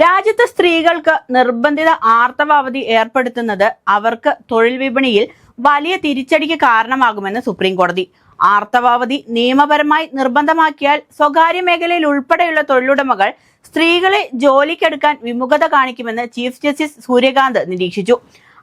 രാജ്യത്തെ സ്ത്രീകൾക്ക് നിർബന്ധിത ആർത്തവ അവധി ഏർപ്പെടുത്തുന്നത് അവർക്ക് തൊഴിൽ വിപണിയിൽ വലിയ തിരിച്ചടിക്ക് കാരണമാകുമെന്ന് സുപ്രീം കോടതി. ആർത്തവാവധി നിയമപരമായി നിർബന്ധമാക്കിയാൽ സ്വകാര്യ മേഖലയിൽ ഉൾപ്പെടെയുള്ള തൊഴിലുടമകൾ സ്ത്രീകളെ ജോലിക്കെടുക്കാൻ വിമുഖത കാണിക്കുമെന്ന് ചീഫ് ജസ്റ്റിസ് സൂര്യകാന്ത് നിരീക്ഷിച്ചു.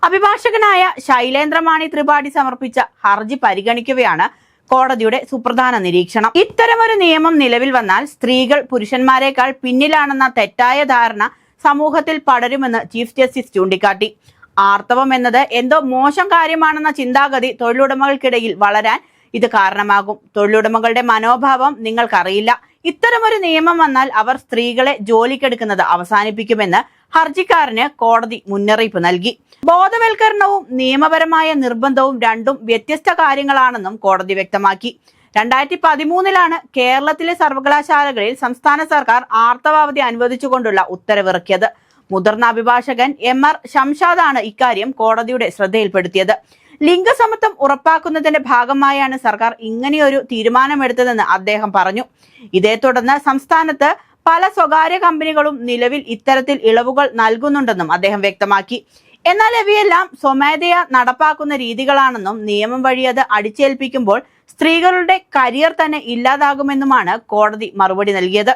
അഭിഭാഷകനായ ശൈലേന്ദ്രമാണി ത്രിപാഠി സമർപ്പിച്ച ഹർജി പരിഗണിക്കവെയാണ് കോടതിയുടെ സുപ്രധാന നിരീക്ഷണം. ഇത്തരമൊരു നിയമം നിലവിൽ വന്നാൽ സ്ത്രീകൾ പുരുഷന്മാരെക്കാൾ പിന്നിലാണെന്ന തെറ്റായ ധാരണ സമൂഹത്തിൽ പടരുമെന്ന് ചീഫ് ജസ്റ്റിസ് ചൂണ്ടിക്കാട്ടി. ആർത്തവം എന്നത് എന്തോ മോശം കാര്യമാണെന്ന ചിന്താഗതി തൊഴിലുടമകൾക്കിടയിൽ വളരാൻ ഇത് കാരണമാകും. തൊഴിലുടമകളുടെ മനോഭാവം നിങ്ങൾക്കറിയില്ല. ഇത്തരമൊരു നിയമം വന്നാൽ അവർ സ്ത്രീകളെ ജോലിക്കെടുക്കുന്നത് അവസാനിപ്പിക്കുമെന്ന് ഹർജിക്കാരന് കോടതി മുന്നറിയിപ്പ് നൽകി. ബോധവൽക്കരണവും നിയമപരമായ നിർബന്ധവും രണ്ടും വ്യത്യസ്ത കാര്യങ്ങളാണെന്നും കോടതി വ്യക്തമാക്കി. 2013 കേരളത്തിലെ സർവകലാശാലകളിൽ സംസ്ഥാന സർക്കാർ ആർത്തവാവധി അനുവദിച്ചുകൊണ്ടുള്ള ഉത്തരവിറക്കിയത്. മുതിർന്ന അഭിഭാഷകൻ MR ഷംഷാദാണ് ഇക്കാര്യം കോടതിയുടെ ശ്രദ്ധയിൽപ്പെടുത്തിയത്. ലിംഗസമത്വം ഉറപ്പാക്കുന്നതിന്റെ ഭാഗമായാണ് സർക്കാർ ഇങ്ങനെയൊരു തീരുമാനമെടുത്തതെന്ന് അദ്ദേഹം പറഞ്ഞു. ഇതേ തുടർന്ന് സംസ്ഥാനത്ത് പല സ്വകാര്യ കമ്പനികളും നിലവിൽ ഇത്തരത്തിൽ ഇളവുകൾ നൽകുന്നുണ്ടെന്നും അദ്ദേഹം വ്യക്തമാക്കി. എന്നാൽ ഇവയെല്ലാം സ്വമേധയാ നടപ്പാക്കുന്ന രീതികളാണെന്നും നിയമം വഴി അത് അടിച്ചേൽപ്പിക്കുമ്പോൾ സ്ത്രീകളുടെ കരിയർ തന്നെ ഇല്ലാതാകുമെന്നുമാണ് കോടതി മറുപടി നൽകിയത്.